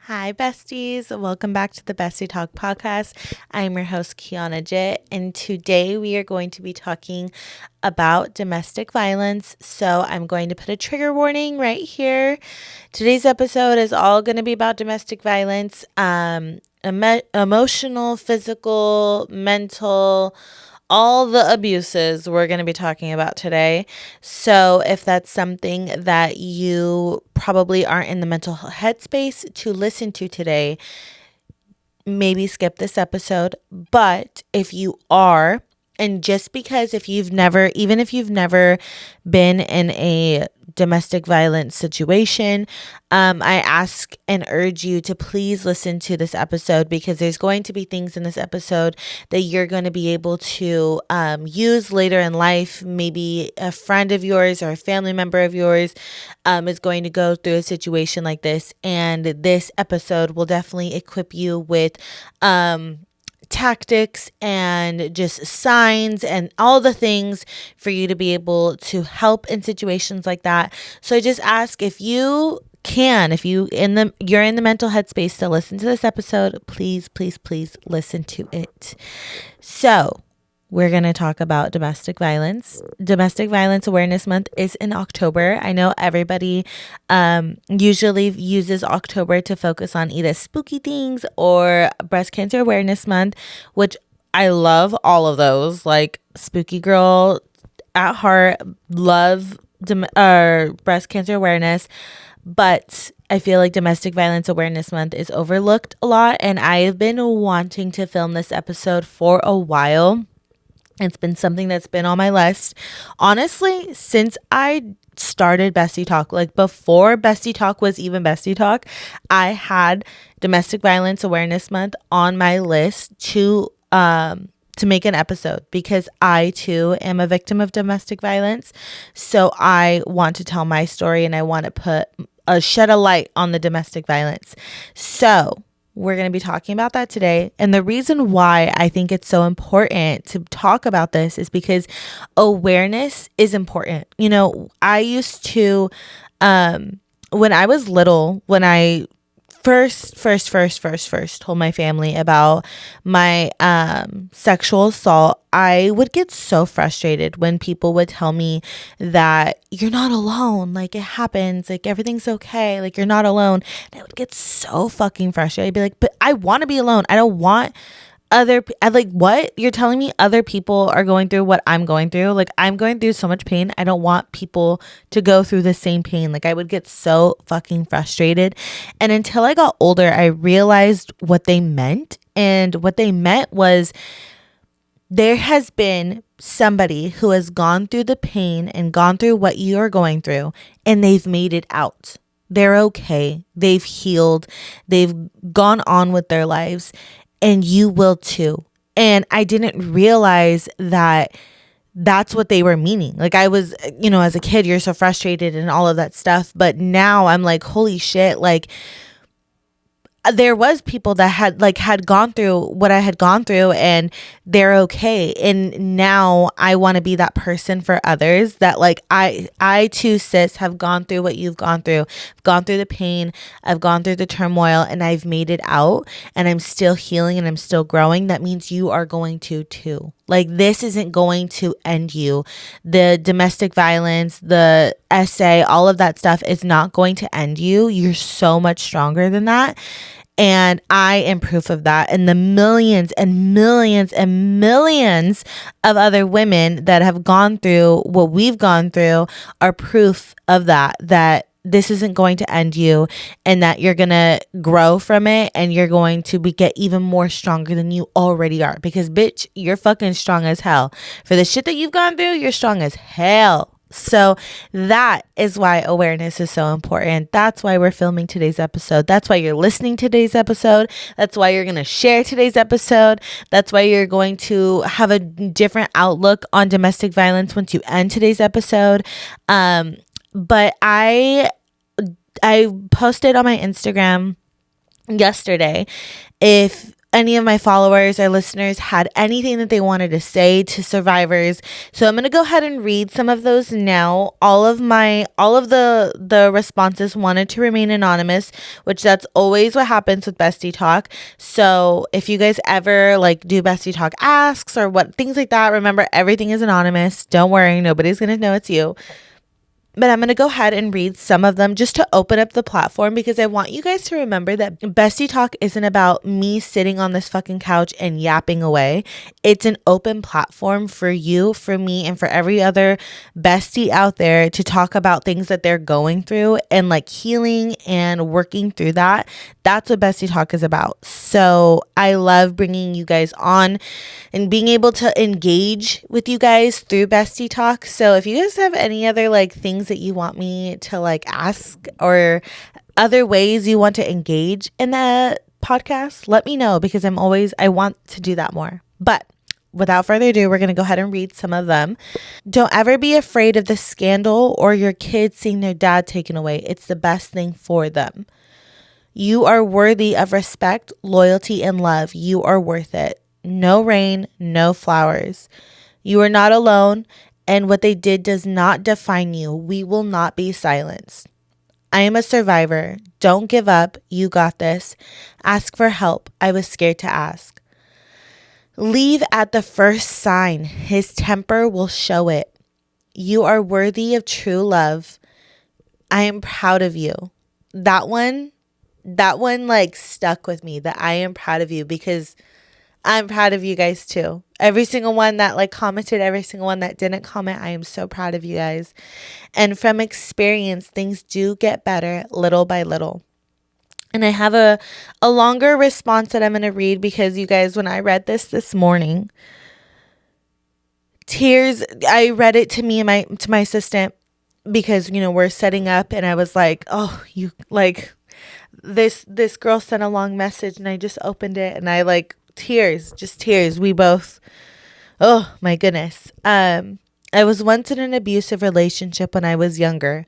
Hi, besties. Welcome back to the Bestie Talk podcast. I'm your host, Kiana Jitt, and today we are going to be talking about domestic violence. So I'm going to put a trigger warning right here. Today's episode is all going to be about domestic violence, emotional, physical, mental, all the abuses we're going to be talking about today. So, if that's something that you probably aren't in the mental headspace to listen to today, maybe skip this episode. But if you are, and just because even if you've never been in a domestic violence situation, I ask and urge you to please listen to this episode because there's going to be things in this episode that you're going to be able to use later in life. Maybe a friend of yours or a family member of yours is going to go through a situation like this, and this episode will definitely equip you with tactics and just signs and all the things for you to be able to help in situations like that. So I just ask, if you can, if you're in the mental headspace to listen to this episode, please listen to it. So we're going to talk about domestic violence. Domestic Violence Awareness Month is in October. I know everybody usually uses October to focus on either spooky things or Breast Cancer Awareness Month, which I love all of those. Like, spooky girl at heart, love breast cancer awareness. But I feel like Domestic Violence Awareness Month is overlooked a lot, and I've been wanting to film this episode for a while. It's been something that's been on my list, honestly, since I started Bestie Talk. Like, before Bestie Talk was even Bestie Talk, I had Domestic Violence Awareness Month on my list to make an episode because I too am a victim of domestic violence. So I want to tell my story and I want to shed a light on the domestic violence. So we're going to be talking about that today. And the reason why I think it's so important to talk about this is because awareness is important. You know, I used to, when I was little, when I first told my family about my sexual assault, I would get so frustrated when people would tell me that you're not alone, like it happens, like everything's okay, like you're not alone. And I would get so fucking frustrated. I'd be like, but I want to be alone. I don't want I like, what? You're telling me other people are going through what I'm going through? Like, I'm going through so much pain. I don't want people to go through the same pain. Like, I would get so fucking frustrated. And until I got older, I realized what they meant. And what they meant was, there has been somebody who has gone through the pain and gone through what you're going through, and they've made it out. They're okay. They've healed. They've gone on with their lives, and you will too. And I didn't realize that that's what they were meaning. Like, I was, as a kid, you're so frustrated and all of that stuff. But now I'm like, holy shit, like, there was people that had gone through what I had gone through, and they're okay. And now I want to be that person for others, that like, I too, sis, have gone through what you've gone through. I've gone through the pain, I've gone through the turmoil, and I've made it out, and I'm still healing and I'm still growing. That means you are going to too. Like, this isn't going to end you. The domestic violence, the SA, all of that stuff is not going to end you. You're so much stronger than that. And I am proof of that. And the millions and millions and millions of other women that have gone through what we've gone through are proof of that this isn't going to end you, and that you're going to grow from it, and you're going to get even more stronger than you already are. Because, bitch, you're fucking strong as hell. For the shit that you've gone through, you're strong as hell. So that is why awareness is so important. That's why we're filming today's episode. That's why you're listening to today's episode. That's why you're going to share today's episode. That's why you're going to have a different outlook on domestic violence once you end today's episode. But I posted on my Instagram yesterday, if any of my followers or listeners had anything that they wanted to say to survivors. So I'm going to go ahead and read some of those now. All of the responses wanted to remain anonymous, which that's always what happens with Bestie Talk. So if you guys ever like do Bestie Talk asks or what things like that, remember everything is anonymous. Don't worry, nobody's going to know it's you. But I'm going to go ahead and read some of them just to open up the platform, because I want you guys to remember that Bestie Talk isn't about me sitting on this fucking couch and yapping away. It's an open platform for you, for me, and for every other bestie out there to talk about things that they're going through and like healing and working through that. That's what Bestie Talk is about. So I love bringing you guys on and being able to engage with you guys through Bestie Talk. So if you guys have any other like things that you want me to like ask or other ways you want to engage in the podcast, let me know, because I want to do that more. But without further ado, we're going to go ahead and read some of them. Don't ever be afraid of the scandal or your kids seeing their dad taken away. It's the best thing for them. You are worthy of respect, loyalty, and love. You are worth it. No rain, no flowers. You are not alone, and what they did does not define you. We will not be silenced. I am a survivor. Don't give up. You got this. Ask for help. I was scared to ask. Leave at the first sign. His temper will show it. You are worthy of true love. I am proud of you. That one like stuck with me, that I am proud of you, because I'm proud of you guys too. Every single one that like commented, every single one that didn't comment, I am so proud of you guys. And from experience, things do get better little by little. And I have a longer response that I'm going to read, because you guys, when I read this morning, tears, I read it to me and to my assistant, because, you know, we're setting up, and I was like, oh, you like this girl sent a long message, and I just opened it, and I like tears. We both, oh my goodness. I was once in an abusive relationship when I was younger.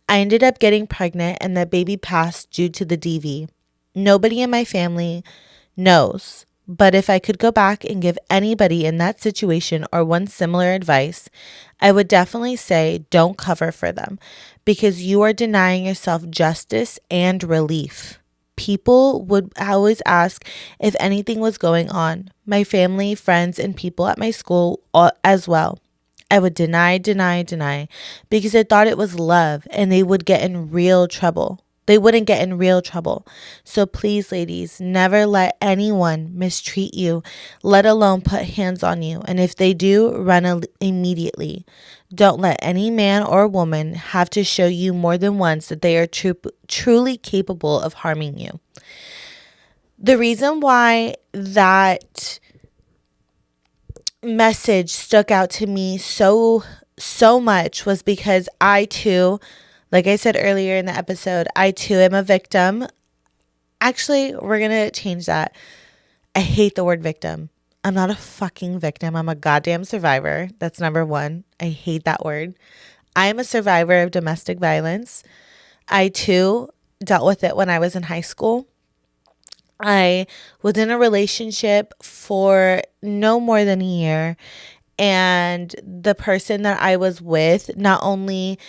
I ended up getting pregnant, and the baby passed due to the DV. Nobody in my family knows, but if I could go back and give anybody in that situation or one similar advice, I would definitely say don't cover for them, because you are denying yourself justice and relief. People would always ask if anything was going on. My family, friends, and people at my school as well. I would deny, because I thought it was love and they would get in real trouble. They wouldn't get in real trouble. So please, ladies, never let anyone mistreat you, let alone put hands on you. And if they do, run immediately. Don't let any man or woman have to show you more than once that they are truly capable of harming you. The reason why that message stuck out to me so much was because I too, like I said earlier in the episode, I too am a victim. Actually, we're going to change that. I hate the word victim. I'm not a fucking victim. I'm a goddamn survivor. That's number one. I hate that word. I am a survivor of domestic violence. I too dealt with it when I was in high school. I was in a relationship for no more than a year, and the person that I was with not only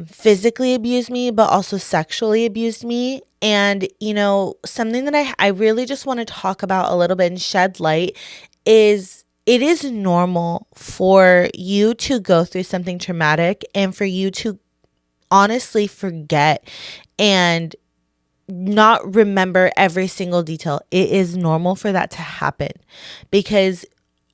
physically abused me, but also sexually abused me. And, you know, something that I really just want to talk about a little bit and shed light is it is normal for you to go through something traumatic and for you to honestly forget and not remember every single detail. It is normal for that to happen, because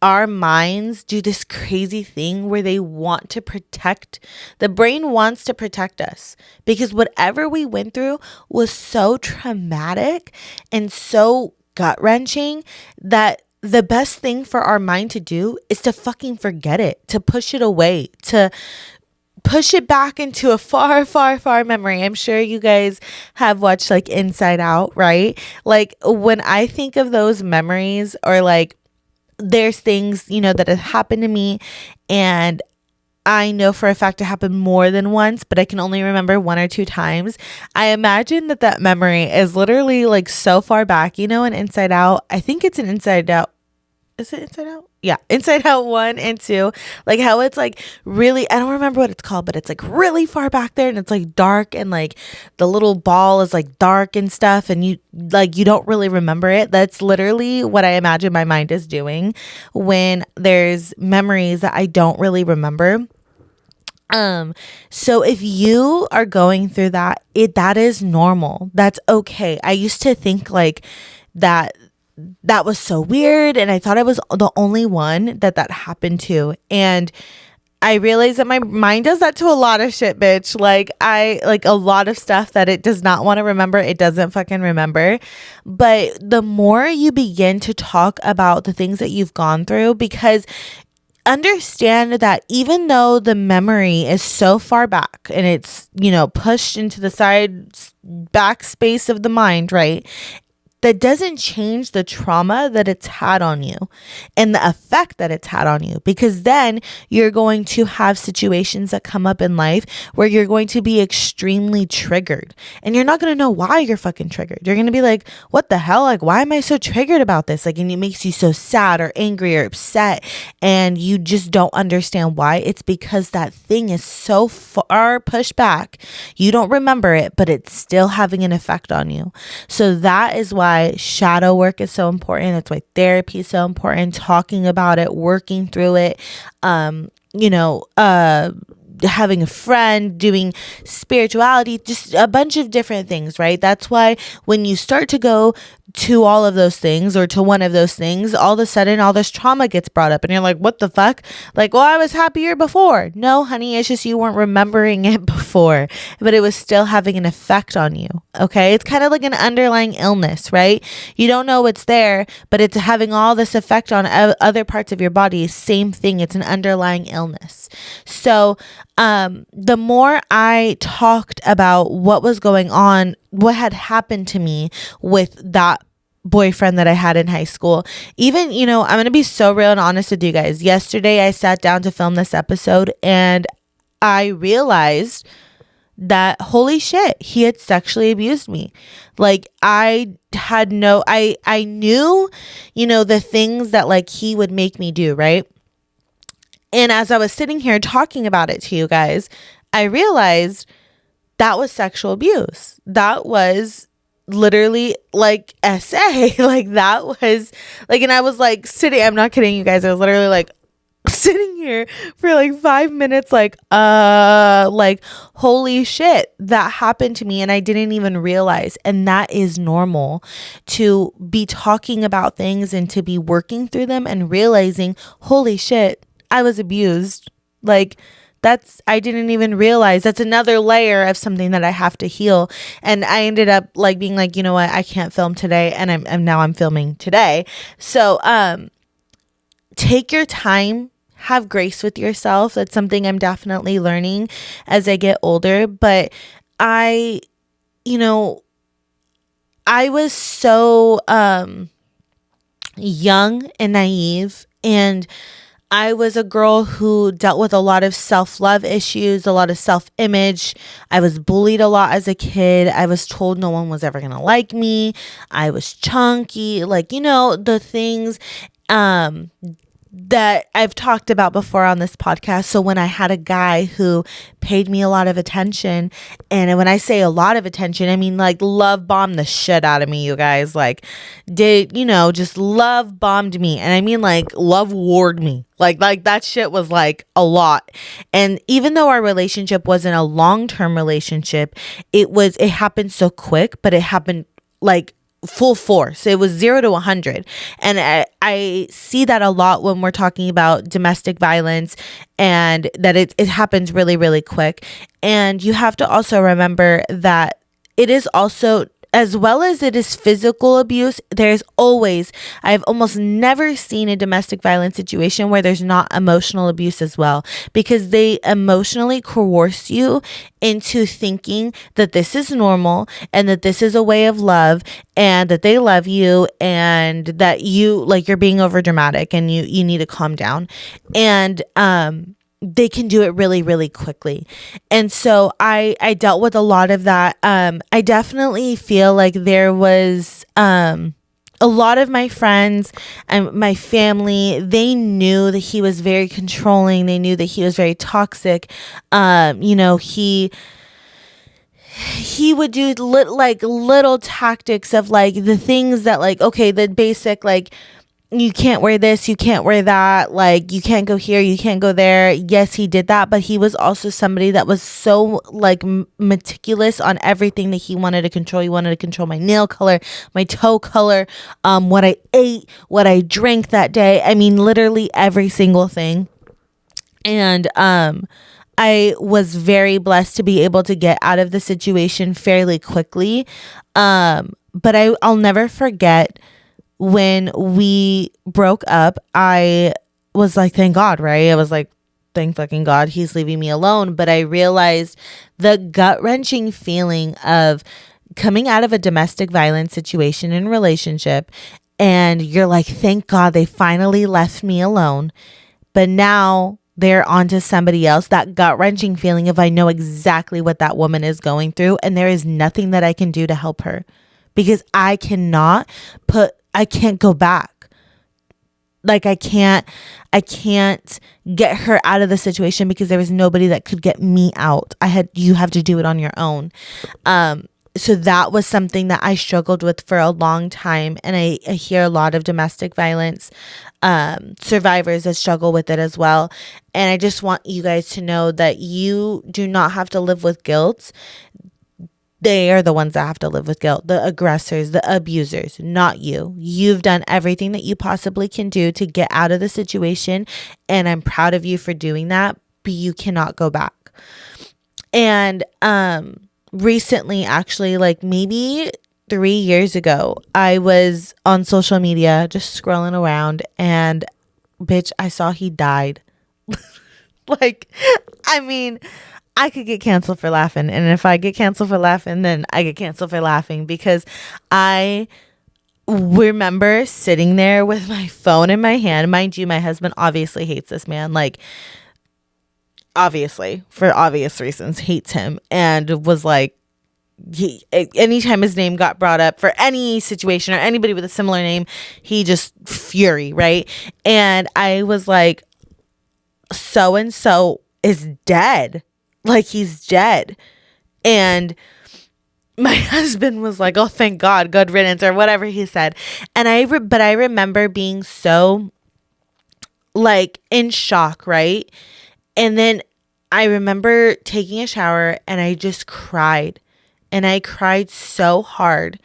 our minds do this crazy thing where they want to protect. The brain wants to protect us, because whatever we went through was so traumatic and so gut-wrenching that the best thing for our mind to do is to fucking forget it, to push it away, to push it back into a far, far, far memory. I'm sure you guys have watched like Inside Out, right? Like when I think of those memories, or like there's things, you know, that have happened to me, and I know for a fact it happened more than once, but I can only remember 1 or 2 times. I imagine that memory is literally like so far back, in Inside Out. I think it's an Inside Out. Is it Inside Out? Yeah, Inside Out 1 and 2. Like how it's like really, I don't remember what it's called, but it's like really far back there and it's like dark and like the little ball is like dark and stuff and you don't really remember it. That's literally what I imagine my mind is doing when there's memories that I don't really remember. So if you are going through that, that is normal. That's okay. I used to think like that was so weird, and I thought I was the only one that happened to. And I realized that my mind does that to a lot of shit, bitch. Like a lot of stuff that it does not want to remember, it doesn't fucking remember. But the more you begin to talk about the things that you've gone through, because understand that even though the memory is so far back and it's, pushed into the side back space of the mind, right? That doesn't change the trauma that it's had on you and the effect that it's had on you, because then you're going to have situations that come up in life where you're going to be extremely triggered and you're not going to know why you're fucking triggered. You're going to be like, what the hell? Like, why am I so triggered about this? Like, and it makes you so sad or angry or upset and you just don't understand why. It's because that thing is so far pushed back. You don't remember it, but it's still having an effect on you. So that is why shadow work is so important. That's why therapy is so important. Talking about it, working through it, having a friend, doing spirituality, just a bunch of different things, right? That's why when you start to go to all of those things or to one of those things, all of a sudden all this trauma gets brought up and you're like, what the fuck? Like, well, I was happier before. No, honey, it's just you weren't remembering it before, but it was still having an effect on you. Okay. It's kind of like an underlying illness, right? You don't know what's there, but it's having all this effect on other parts of your body. Same thing. It's an underlying illness. So, the more I talked about what was going on, what had happened to me with that boyfriend that I had in high school, even, I'm going to be so real and honest with you guys. Yesterday, I sat down to film this episode and I realized that, holy shit, he had sexually abused me. Like I knew, the things that like he would make me do, right? And as I was sitting here talking about it to you guys, I realized that was sexual abuse. That was literally like SA. Like that was like, and I was like sitting, I'm not kidding you guys. I was literally like sitting here for like 5 minutes, like holy shit, that happened to me and I didn't even realize. And that is normal, to be talking about things and to be working through them and realizing, holy shit, I was abused. Like I didn't even realize. That's another layer of something that I have to heal. And I ended up like being like, you know what, I can't film today. And I'm filming today. So, take your time, have grace with yourself. That's something I'm definitely learning as I get older. But I was so, young and naive, and I was a girl who dealt with a lot of self-love issues, a lot of self-image. I was bullied a lot as a kid. I was told no one was ever going to like me. I was chunky, like, the things that I've talked about before on this podcast. So when I had a guy who paid me a lot of attention, and when I say a lot of attention, I mean like love bombed the shit out of me, you guys, like just love bombed me. And I mean like love warred me. Like that shit was like a lot. And even though our relationship wasn't a long-term relationship, it happened so quick, but it happened like full force. It was 0 to 100. And I see that a lot when we're talking about domestic violence, and that it happens really, really quick. And you have to also remember that it is also, as well as it is physical abuse, I've almost never seen a domestic violence situation where there's not emotional abuse as well, because they emotionally coerce you into thinking that this is normal and that this is a way of love and that they love you and that you're being over dramatic and you need to calm down. And, they can do it really, really quickly. And so I dealt with a lot of that. I definitely feel like there was a lot of my friends and my family, they knew that he was very controlling. They knew that he was very toxic. He would do little tactics of like the things that like, okay, the basic, like, you can't wear this, you can't wear that, like, you can't go here, you can't go there. Yes, he did that, but he was also somebody that was so like meticulous on everything that he wanted to control. He wanted to control my nail color, my toe color, what I ate, what I drank that day. I mean, literally every single thing. And I was very blessed to be able to get out of the situation fairly quickly. But I'll never forget when we broke up. I was like, thank God, right? I was like, thank fucking God he's leaving me alone. But I realized the gut-wrenching feeling of coming out of a domestic violence situation and relationship, and you're like, thank God they finally left me alone. But now they're onto somebody else. That gut-wrenching feeling of I know exactly what that woman is going through, and there is nothing that I can do to help her because I can't go back. Like I can't get her out of the situation because there was nobody that could get me out. You have to do it on your own. So that was something that I struggled with for a long time. And I hear a lot of domestic violence survivors that struggle with it as well. And I just want you guys to know that you do not have to live with guilt. They are the ones that have to live with guilt, the aggressors, the abusers, not you. You've done everything that you possibly can do to get out of the situation. And I'm proud of you for doing that, but you cannot go back. And recently, actually, like maybe 3 years ago, I was on social media just scrolling around and bitch, I saw he died. Like, I mean, I could get canceled for laughing. And if I get canceled for laughing, then I get canceled for laughing because I remember sitting there with my phone in my hand. Mind you, my husband obviously hates this man. Like, obviously, for obvious reasons, hates him. And was like, anytime his name got brought up for any situation or anybody with a similar name, he just fury, right? And I was like, so-and-so is dead. Like, he's dead. And my husband was like, oh, thank God, good riddance, or whatever he said. And but I remember being so like in shock, right? And then I remember taking a shower and I just cried. And I cried so hard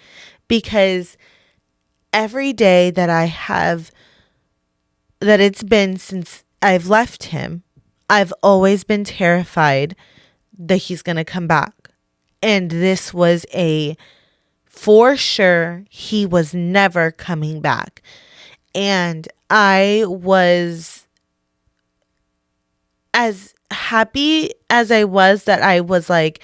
because every day that it's been since I've left him, I've always been terrified that he's going to come back. And this was for sure, he was never coming back. And I was as happy as I was that I was like,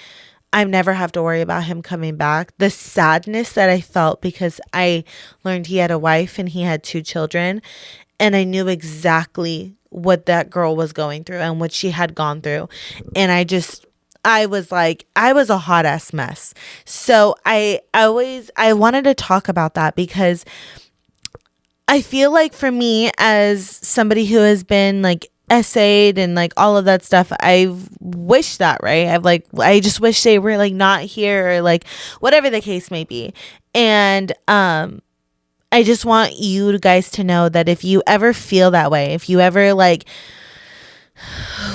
I never have to worry about him coming back. The sadness that I felt because I learned he had a wife and he had 2 children. And I knew exactly what that girl was going through and what she had gone through. And I was a hot ass mess. So I wanted to talk about that because I feel like for me as somebody who has been like essayed and like all of that stuff, I wish that, right? I just wish they were like not here or like whatever the case may be. And I just want you guys to know that if you ever feel that way, if you ever like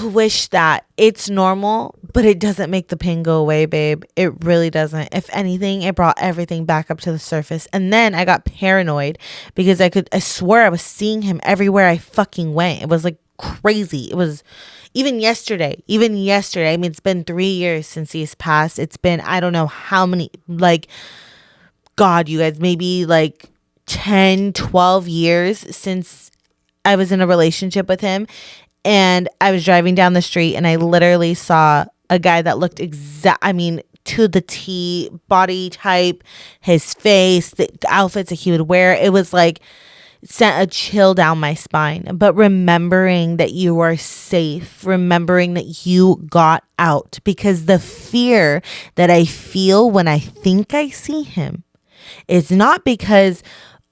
wish that, it's normal, but it doesn't make the pain go away, babe. It really doesn't. If anything, it brought everything back up to the surface. And then I got paranoid because I swear I was seeing him everywhere I fucking went. It was like crazy. It was even yesterday. I mean, it's been 3 years since he's passed. It's been, I don't know how many, like, God, you guys, maybe like 10, 12 years since I was in a relationship with him. And I was driving down the street and I literally saw a guy that looked to the T, body type, his face, the outfits that he would wear. It was like sent a chill down my spine. But remembering that you are safe, remembering that you got out, because the fear that I feel when I think I see him is not because,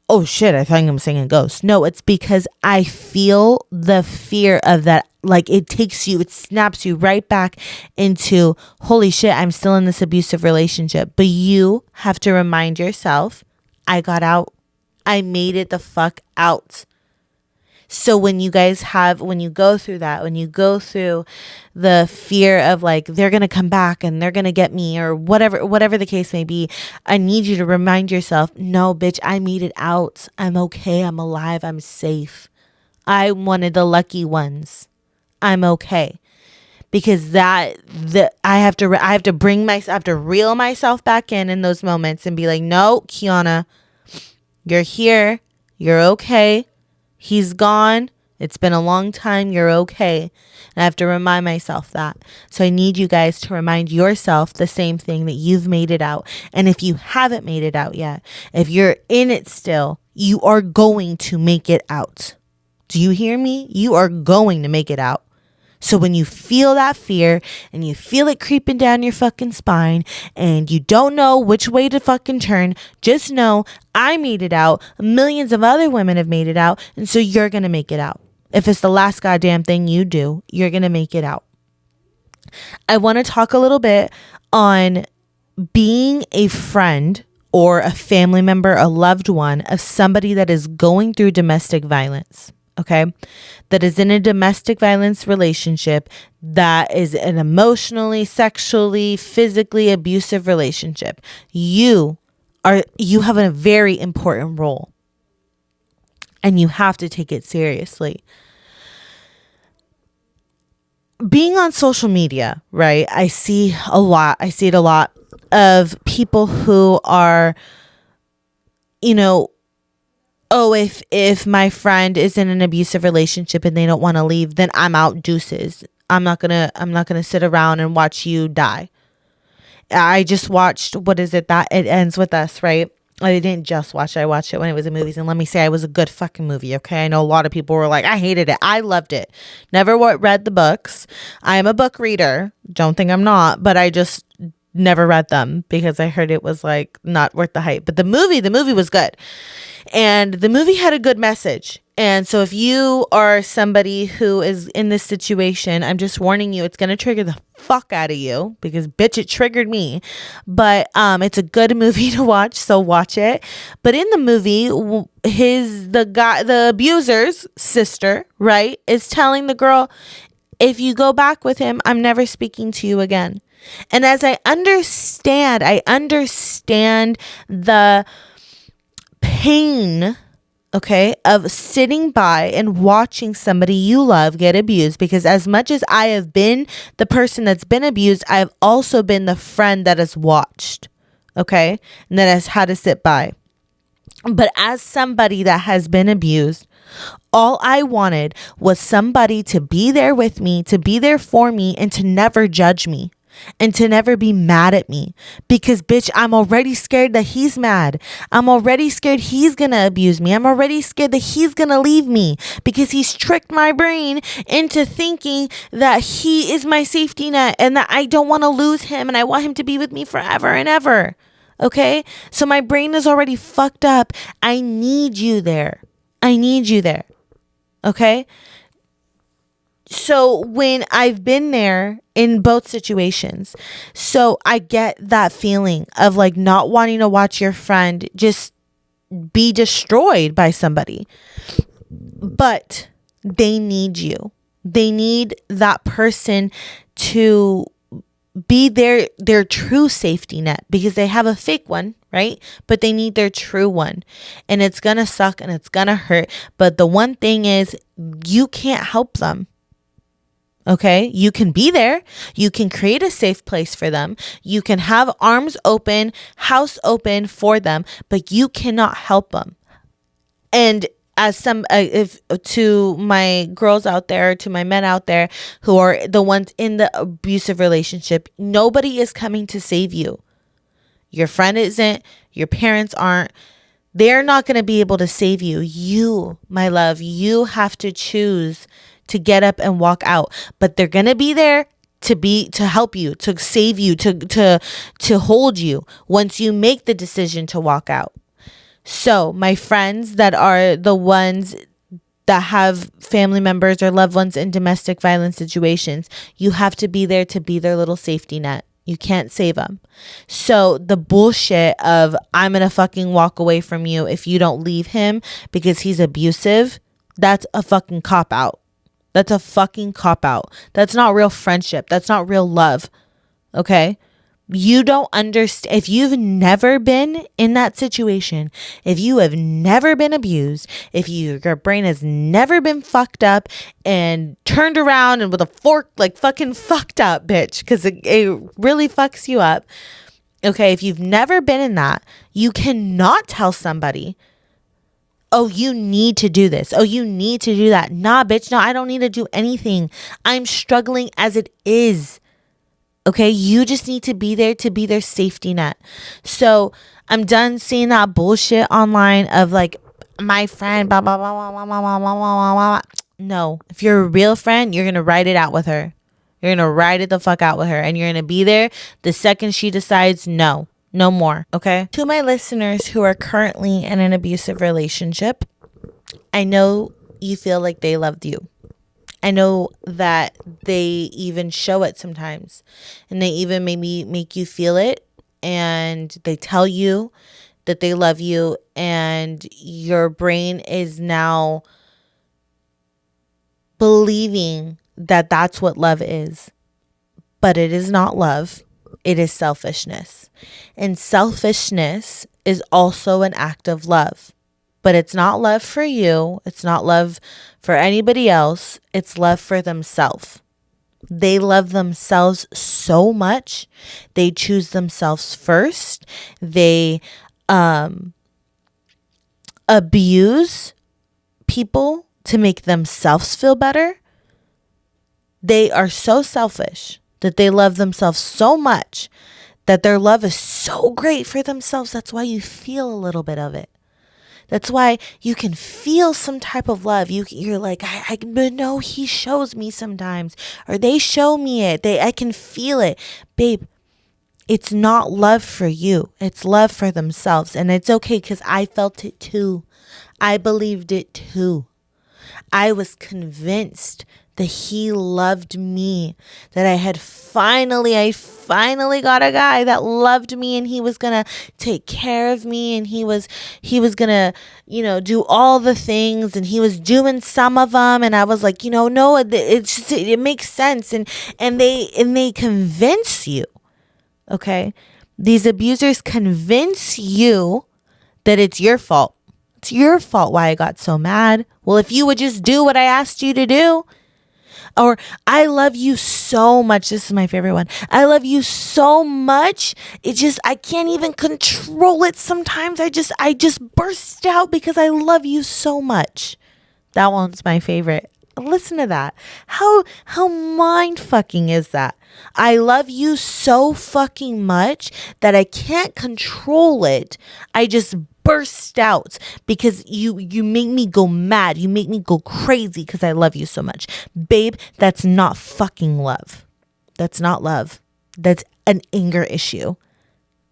oh shit, I think I'm seeing a ghost. No, it's because I feel the fear of that. Like it snaps you right back into, holy shit, I'm still in this abusive relationship. But you have to remind yourself, I got out. I made it the fuck out. So when you go through that, when you go through the fear of like, they're going to come back and they're going to get me or whatever the case may be, I need you to remind yourself, no, bitch, I made it out. I'm okay. I'm alive. I'm safe. I'm one of the lucky ones. I'm okay. Because I have to reel myself back in those moments and be like, no, Kiana, you're here. You're okay. He's gone. It's been a long time. You're okay. And I have to remind myself that. So I need you guys to remind yourself the same thing, that you've made it out. And if you haven't made it out yet, if you're in it still, you are going to make it out. Do you hear me? You are going to make it out. So when you feel that fear and you feel it creeping down your fucking spine and you don't know which way to fucking turn, just know I made it out. Millions of other women have made it out. And so you're going to make it out. If it's the last goddamn thing you do, you're going to make it out. I want to talk a little bit on being a friend or a family member, a loved one of somebody that is going through domestic violence. Okay, that is in a domestic violence relationship, that is an emotionally, sexually, physically abusive relationship. You have a very important role and you have to take it seriously. Being on social media, right? I see it a lot of people who are, oh, if my friend is in an abusive relationship and they don't want to leave, then I'm out, deuces. I'm not gonna sit around and watch you die. I just watched, what is it, that It Ends With Us, right? I didn't just watch it. I watched it when it was in movies. And let me say, it was a good fucking movie, okay? I know a lot of people were like, I hated it. I loved it. Never read the books. I am a book reader. Don't think I'm not, but I just never read them because I heard it was like not worth the hype. But the movie was good. And the movie had a good message. And so if you are somebody who is in this situation, I'm just warning you, it's going to trigger the fuck out of you because bitch, it triggered me. But it's a good movie to watch, so watch it. But in the movie, the abuser's sister, right, is telling the girl, if you go back with him, I'm never speaking to you again. And as I understand the pain, okay, of sitting by and watching somebody you love get abused, because as much as I have been the person that's been abused, I have also been the friend that has watched, okay, and that has had to sit by. But as somebody that has been abused, all I wanted was somebody to be there with me, to be there for me, and to never judge me. And to never be mad at me, because bitch, I'm already scared that he's mad. I'm already scared he's gonna abuse me. I'm already scared that he's gonna leave me because he's tricked my brain into thinking that he is my safety net and that I don't want to lose him and I want him to be with me forever and ever. Okay? So my brain is already fucked up. I need you there. Okay? So when I've been there in both situations, so I get that feeling of like not wanting to watch your friend just be destroyed by somebody. But they need you. They need that person to be their true safety net, because they have a fake one, right? But they need their true one. And it's going to suck and it's going to hurt. But the one thing is, you can't help them. Okay, you can be there. You can create a safe place for them. You can have arms open, house open for them, but you cannot help them. And as if to my girls out there, to my men out there who are the ones in the abusive relationship, nobody is coming to save you. Your friend isn't, your parents aren't, They're not going to be able to save you. You, my love, you have to choose to get up and walk out. But they're going to be there to help you, to save you, to hold you once you make the decision to walk out. So, my friends that are the ones that have family members or loved ones in domestic violence situations, you have to be there to be their little safety net. You can't save them. So the bullshit of I'm going to fucking walk away from you if you don't leave him because he's abusive, that's a fucking cop out. That's a fucking cop out. That's not real friendship. That's not real love. Okay? You don't understand. If you've never been in that situation, if you have never been abused, if your brain has never been fucked up and turned around and with a fork, like fucking fucked up, bitch, because it really fucks you up. Okay, if you've never been in that, you cannot tell somebody, oh, you need to do this. Oh, you need to do that. Nah, bitch, no, I don't need to do anything. I'm struggling as it is. Okay, you just need to be there to be their safety net. So I'm done seeing that bullshit online of like my friend, blah, blah, blah, blah, blah, blah, blah, blah, blah, blah. No, if you're a real friend, you're going to ride it out with her. You're going to ride it the fuck out with her. And you're going to be there the second she decides no more. Okay. To my listeners who are currently in an abusive relationship, I know you feel like they loved you. I know that they even show it sometimes, and they even maybe make you feel it, and they tell you that they love you, and your brain is now believing that that's what love is. But it is not love. It is selfishness. And selfishness is also an act of love. But it's not love for you. It's not love for anybody else. It's love for themselves. They love themselves so much. They choose themselves first. They abuse people to make themselves feel better. They are so selfish that they love themselves so much that their love is so great for themselves. That's why you feel a little bit of it. That's why you can feel some type of love. You're like, I know he shows me sometimes, or they show me it. I can feel it. Babe, it's not love for you. It's love for themselves. And it's okay because I felt it too. I believed it too. I was convinced that he loved me, that I finally got a guy that loved me, and he was going to take care of me, and he was going to, do all the things, and he was doing some of them. And I was like, no, it makes sense. And they convince you. Okay. These abusers convince you that it's your fault. It's your fault why I got so mad. Well, if you would just do what I asked you to do. Or I love you so much. This is my favorite one. I love you so much. I can't even control it. Sometimes I just burst out because I love you so much. That one's my favorite. Listen to that. How mind fucking is that? I love you so fucking much that I can't control it. I just burst out because you make me go mad. You make me go crazy because I love you so much. Babe, that's not fucking love. That's not love. That's an anger issue.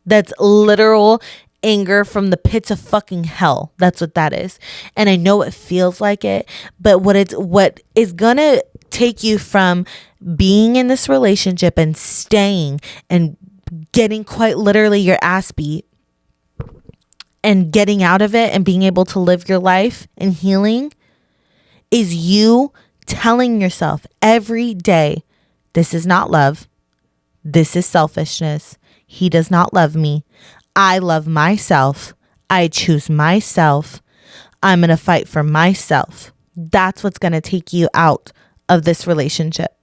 That's literal anger from the pits of fucking hell. That's what that is. And I know it feels like it, but what is gonna take you from being in this relationship and staying and getting quite literally your ass beat and getting out of it and being able to live your life and healing is you telling yourself every day, this is not love. This is selfishness. He does not love me. I love myself. I choose myself. I'm going to fight for myself. That's what's going to take you out of this relationship,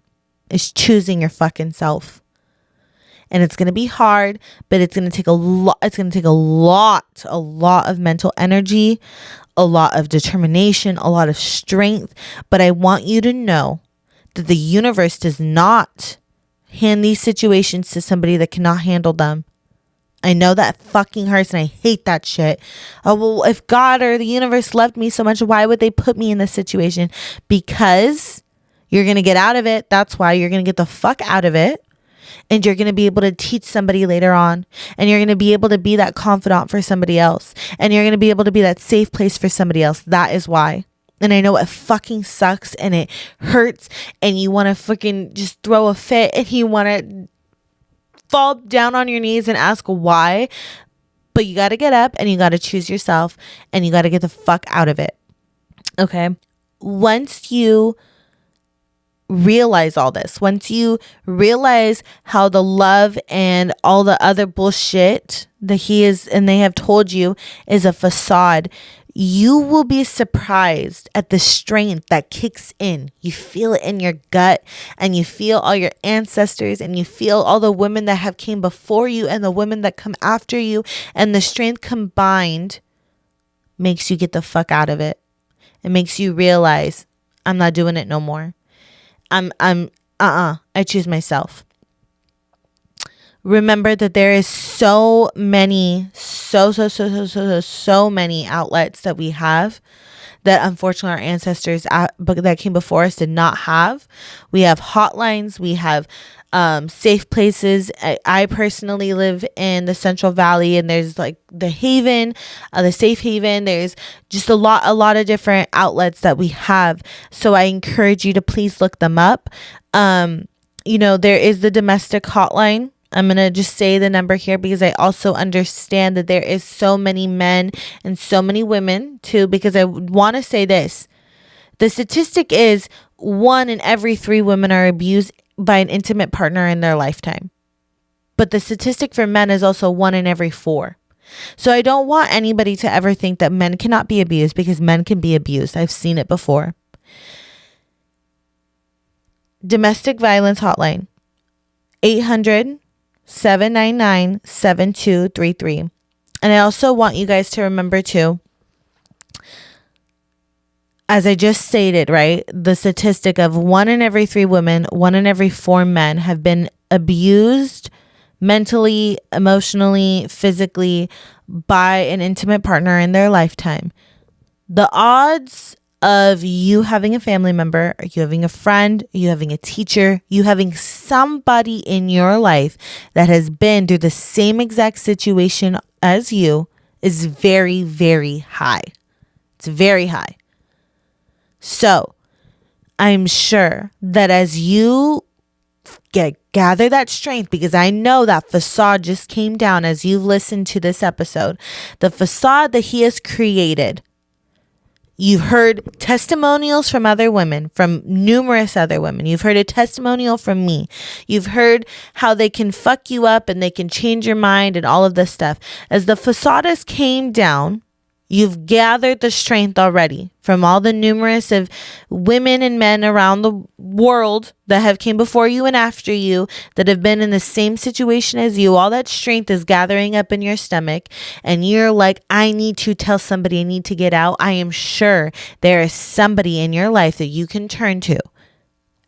is choosing your fucking self. And it's going to be hard, but it's going to take a lot. It's going to take a lot of mental energy, a lot of determination, a lot of strength. But I want you to know that the universe does not hand these situations to somebody that cannot handle them. I know that fucking hurts and I hate that shit. Oh, well, if God or the universe loved me so much, why would they put me in this situation? Because you're going to get out of it. That's why you're going to get the fuck out of it. And you're going to be able to teach somebody later on. And you're going to be able to be that confidant for somebody else. And you're going to be able to be that safe place for somebody else. That is why. And I know it fucking sucks and it hurts. And you want to fucking just throw a fit. And you want to fall down on your knees and ask why. But you got to get up and you got to choose yourself. And you got to get the fuck out of it. Okay? Once you realize all this, once you realize how the love and all the other bullshit that he is and they have told you is a facade, you will be surprised at the strength that kicks in. You feel it in your gut, and you feel all your ancestors, and you feel all the women that have came before you and the women that come after you, and the strength combined makes you get the fuck out of it. It makes you realize, I'm not doing it no more. I choose myself. Remember that there is so many outlets that we have that unfortunately our ancestors that came before us did not have. We have hotlines. We have safe places. I personally live in the Central Valley, and there's like the Haven, the Safe Haven. There's just a lot of different outlets that we have. So I encourage you to please look them up. There is the domestic hotline. I'm going to just say the number here because I also understand that there is so many men and so many women too, because I want to say this. The statistic is 1 in every 3 women are abused by an intimate partner in their lifetime. But the statistic for men is also 1 in every 4. So I don't want anybody to ever think that men cannot be abused, because men can be abused. I've seen it before. Domestic Violence Hotline, 800-799-7233. And I also want you guys to remember too, as I just stated, right, the statistic of 1 in every 3 women, 1 in every 4 men have been abused mentally, emotionally, physically by an intimate partner in their lifetime. The odds of you having a family member, or you having a friend, you having a teacher, you having somebody in your life that has been through the same exact situation as you is very, very high. It's very high. So I'm sure that as you gather that strength, because I know that facade just came down as you've listened to this episode, the facade that he has created. You've heard testimonials from other women, from numerous other women. You've heard a testimonial from me. You've heard how they can fuck you up and they can change your mind and all of this stuff. As the facades came down, you've gathered the strength already from all the numerous of women and men around the world that have came before you and after you that have been in the same situation as you. All that strength is gathering up in your stomach, and you're like, I need to tell somebody, I need to get out. I am sure there is somebody in your life that you can turn to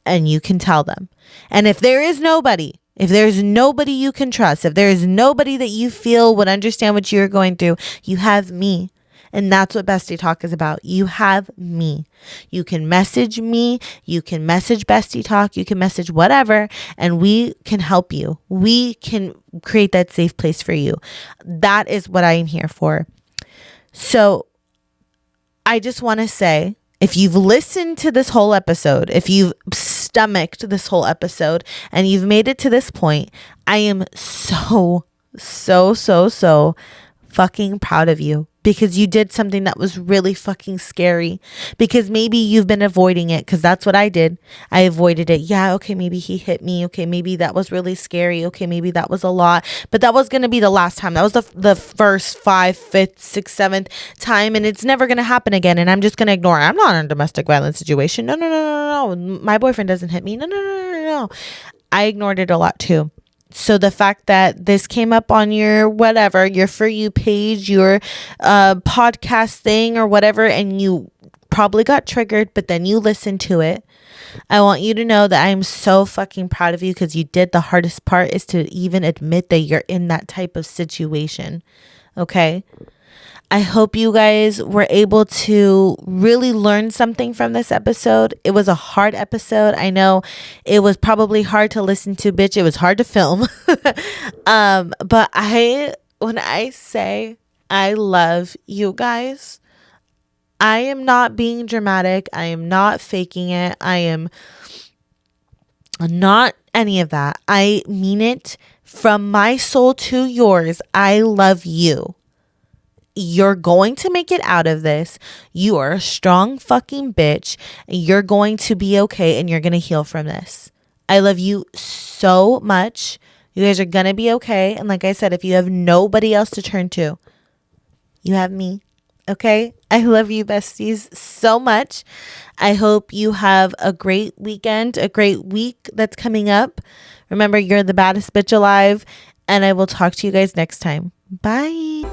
and you can tell them. And if there's nobody you can trust, if there is nobody that you feel would understand what you're going through, you have me. And that's what Bestie Talk is about. You have me. You can message me. You can message Bestie Talk. You can message whatever, and we can help you. We can create that safe place for you. That is what I am here for. So I just want to say, if you've listened to this whole episode, if you've stomached this whole episode and you've made it to this point, I am so fucking proud of you, because you did something that was really fucking scary, because maybe you've been avoiding it, because that's what I did. I avoided it. Yeah, okay, maybe he hit me. Okay, maybe that was really scary. Okay, maybe that was a lot, but that was going to be the last time. That was the first 5th, 5th, 6th, 7th time, and it's never going to happen again, and I'm just going to ignore it. I'm not in a domestic violence situation. No. My boyfriend doesn't hit me. No. I ignored it a lot too. So the fact that this came up on your whatever, your For You page, your podcast thing or whatever, and you probably got triggered, but then you listened to it. I want you to know that I'm so fucking proud of you because you did. The hardest part is to even admit that you're in that type of situation. Okay. I hope you guys were able to really learn something from this episode. It was a hard episode. I know it was probably hard to listen to, bitch. It was hard to film. But when I say I love you guys, I am not being dramatic. I am not faking it. I am not any of that. I mean it from my soul to yours. I love you. You're going to make it out of this. You are a strong fucking bitch. You're going to be okay and you're going to heal from this. I love you so much. You guys are going to be okay. And like I said, if you have nobody else to turn to, you have me. Okay? I love you, besties, so much. I hope you have a great weekend, a great week that's coming up. Remember, you're the baddest bitch alive. And I will talk to you guys next time. Bye.